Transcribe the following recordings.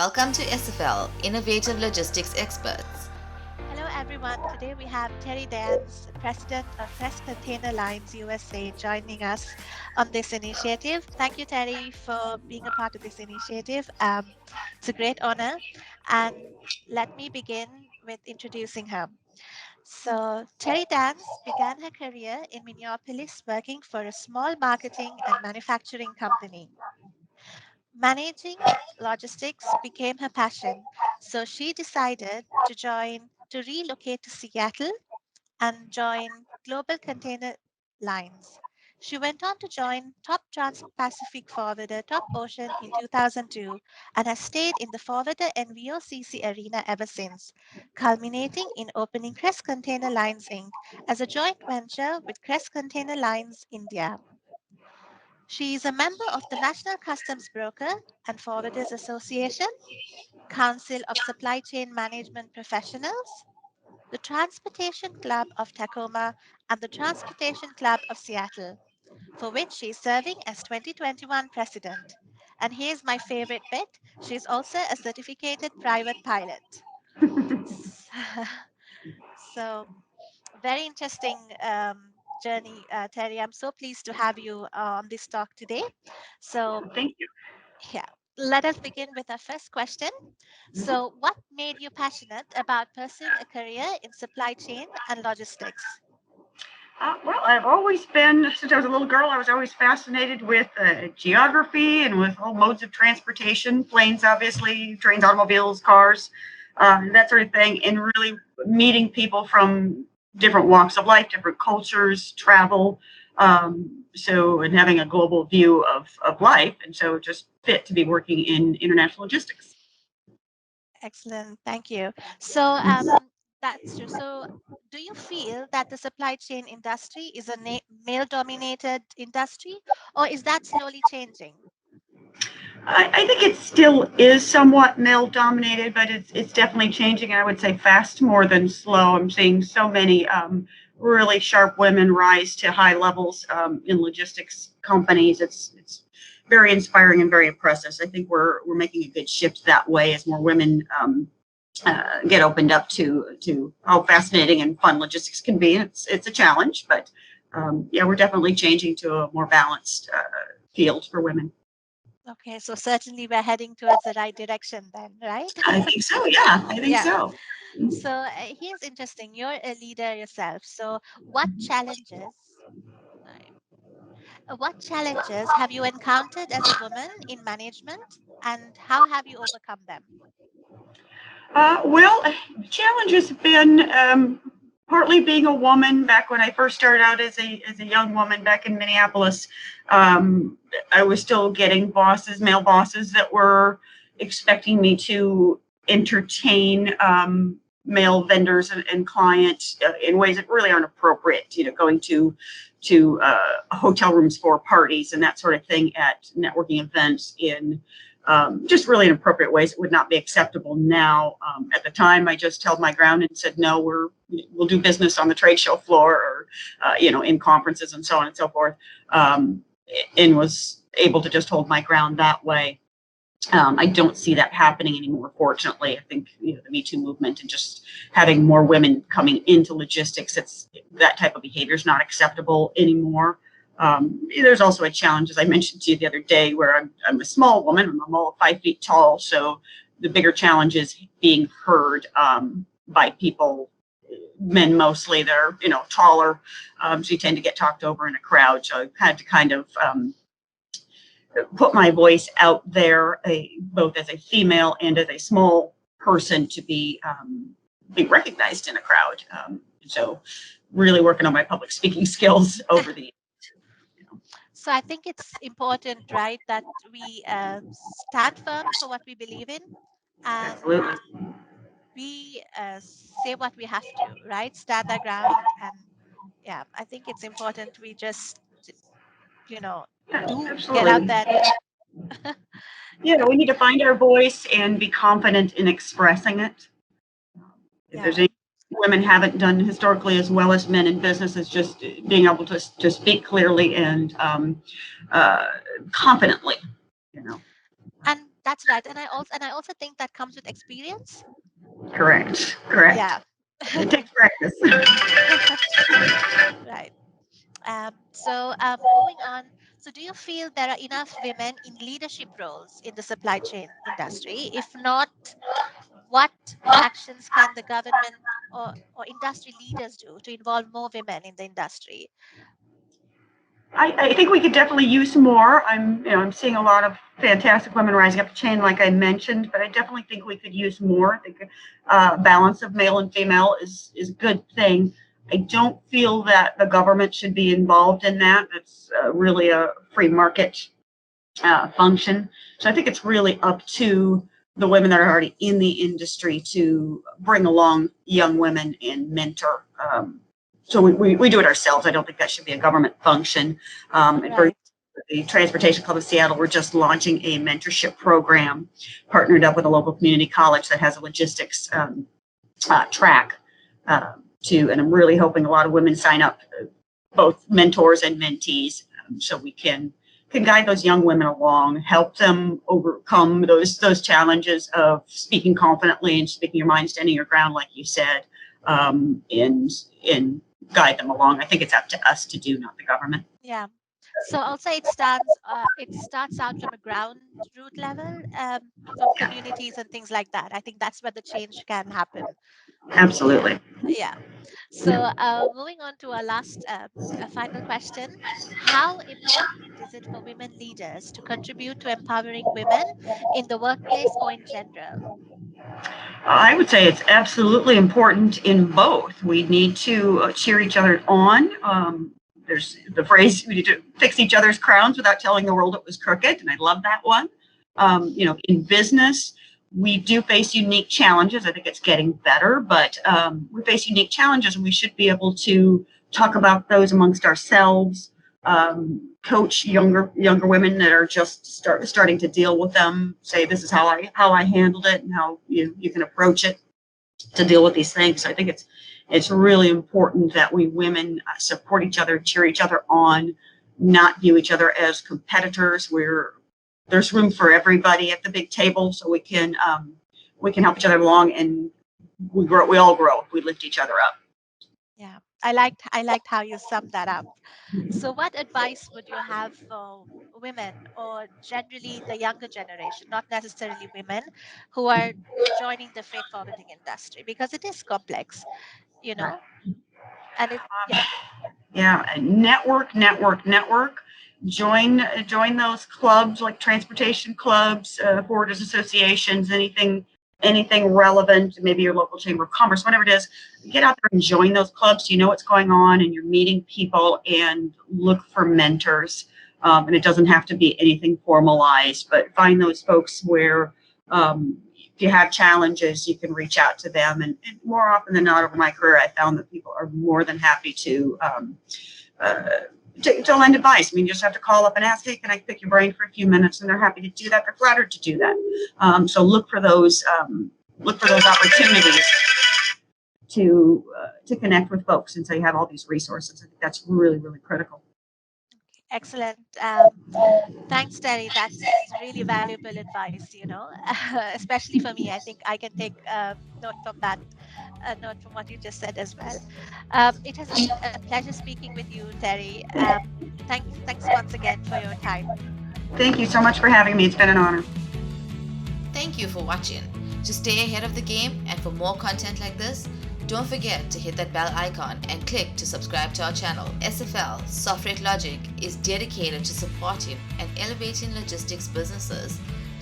Welcome to SFL, Innovative Logistics Experts. Hello, everyone. Today we have Terri Danz, President of Crest Container Lines USA, joining us on this initiative. Thank you, Terri, for being a part of this initiative. It's a great honor. And let me begin with introducing her. So, Terri Danz began her career in Minneapolis working for a small marketing and manufacturing company. Managing logistics became her passion, so she decided to relocate to Seattle and join Global Container Lines. She went on to join top Trans-Pacific forwarder Top Ocean in 2002 and has stayed in the forwarder and VOCC arena ever since, culminating in opening Crest Container Lines Inc. as a joint venture with Crest Container Lines India. She is a member of the National Customs Broker and Forwarders Association, Council of Supply Chain Management Professionals, the Transportation Club of Tacoma, and the Transportation Club of Seattle, for which she is serving as 2021 president. And here's my favorite bit, she is also a certificated private pilot. So, very interesting journey, Terri. I'm so pleased to have you on this talk today. So, Thank you. yeah, let us begin with our first question. So, what made you passionate about pursuing a career in supply chain and logistics? Well, I've always been, since I was a little girl, I was always fascinated with geography and with all modes of transportation, planes, obviously, trains, automobiles, cars, that sort of thing, and really meeting people from different walks of life, different cultures, travel. And having a global view of life. And so it just fit to be working in international logistics. Excellent, thank you. So, that's true. So, do you feel that the supply chain industry is a male dominated industry, or is that slowly changing? I think it still is somewhat male dominated, but it's definitely changing. I would say fast more than slow. I'm seeing so many really sharp women rise to high levels in logistics companies. It's very inspiring and very impressive. So I think we're making a good shift that way as more women get opened up to how fascinating and fun logistics can be. It's a challenge, but yeah, we're definitely changing to a more balanced field for women. Okay, so certainly we're heading towards the right direction then, right? I think so. Yeah, I think Yeah. so. So here's interesting. You're a leader yourself. So what challenges have you encountered as a woman in management, and how have you overcome them? Well, the challenge has been partly being a woman. Back when I first started out as a young woman back in Minneapolis, I was still getting male bosses that were expecting me to entertain male vendors and clients in ways that really aren't appropriate. Going to hotel rooms for parties and that sort of thing at networking events in just really inappropriate ways that would not be acceptable now. At the time, I just held my ground and said, no, we'll do business on the trade show floor or, in conferences and so on and so forth, and was able to just hold my ground that way. I don't see that happening anymore, fortunately. I think the Me Too movement and just having more women coming into logistics, that type of behavior is not acceptable anymore. There's also a challenge, as I mentioned to you the other day, where I'm a small woman. I'm all 5 feet tall, so the bigger challenge is being heard by people, men mostly. They're taller, so you tend to get talked over in a crowd. So I've had to kind of put my voice out there, both as a female and as a small person, to be recognized in a crowd. So really working on my public speaking skills over the. So I think it's important, right, that we stand firm for what we believe in, and Absolutely. we say what we have to, right? Stand our ground, and yeah, I think it's important we just, you know, Yeah, do get out absolutely. there and do. Yeah, we need to find our voice and be confident in expressing it. If there's Yeah. any women haven't done historically as well as men in business, is just being able to speak clearly and uh, confidently. And That's right. And I also think that comes with experience. Correct. Yeah. It takes practice. Right. Moving on. So, do you feel there are enough women in leadership roles in the supply chain industry? If not, what actions can the government or industry leaders do to involve more women in the industry? I think we could definitely use more. I'm seeing a lot of fantastic women rising up the chain, like I mentioned, but I definitely think we could use more. I think balance of male and female is a good thing. I don't feel that the government should be involved in that. It's really a free market function. So I think it's really up to the women that are already in the industry to bring along young women and mentor. So we do it ourselves. I don't think that should be a government function. For the Transportation Club of Seattle, we're just launching a mentorship program, partnered up with a local community college that has a logistics track. And I'm really hoping a lot of women sign up, both mentors and mentees, so we can guide those young women along, help them overcome those challenges of speaking confidently and speaking your mind, standing your ground, like you said, and guide them along. I think it's up to us to do, not the government. Yeah. So I'll say it starts out from a ground root level, from communities and things like that. I think that's where the change can happen. Absolutely. Yeah. So moving on to our last, a final question. How important is it for women leaders to contribute to empowering women in the workplace or in general? I would say it's absolutely important in both. We need to cheer each other on. There's the phrase, we need to fix each other's crowns without telling the world it was crooked, and I love that one. In business, we do face unique challenges. I think it's getting better, but we face unique challenges, and we should be able to talk about those amongst ourselves, coach younger women that are just starting to deal with them, say this is how I handled it and how you can approach it to deal with these things. So I think it's really important that we women support each other, cheer each other on, not view each other as competitors. There's room for everybody at the big table, so we can help each other along, and we all grow if we lift each other up. Yeah, I liked how you summed that up. So what advice would you have for women, or generally the younger generation, not necessarily women, who are joining the freight forwarding industry? Because it is complex, and Network. Join those clubs like transportation clubs, forwarders associations, anything relevant, maybe your local chamber of commerce, whatever it is. Get out there and join those clubs so you know what's going on and you're meeting people, and look for mentors. And it doesn't have to be anything formalized, but find those folks where if you have challenges, you can reach out to them. And more often than not over my career, I found that people are more than happy to lend advice. I mean, you just have to call up and ask, hey, can I pick your brain for a few minutes? And they're happy to do that. They're flattered to do that. So look for those opportunities to connect with folks. And so you have all these resources. I think that's really, really critical. excellent. Thanks, Terri. That's really valuable advice, especially for me. I think I can take note from that. Note from what you just said as well. It has been a pleasure speaking with you, Terri. Thanks once again for your time. Thank you so much for having me. It's been an honor. Thank you for watching. To stay ahead of the game and for more content like this, don't forget to hit that bell icon and click to subscribe to our channel. SFL Software Logic is dedicated to supporting and elevating logistics businesses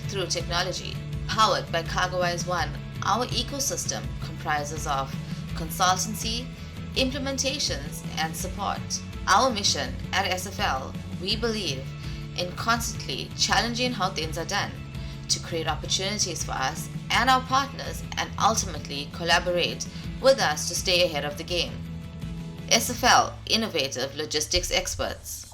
through technology. Powered by CargoWise One, our ecosystem comprises of consultancy, implementations, and support. Our mission at SFL, we believe in constantly challenging how things are done to create opportunities for us and our partners, and ultimately collaborate with us to stay ahead of the game. SFL Innovative Logistics Experts.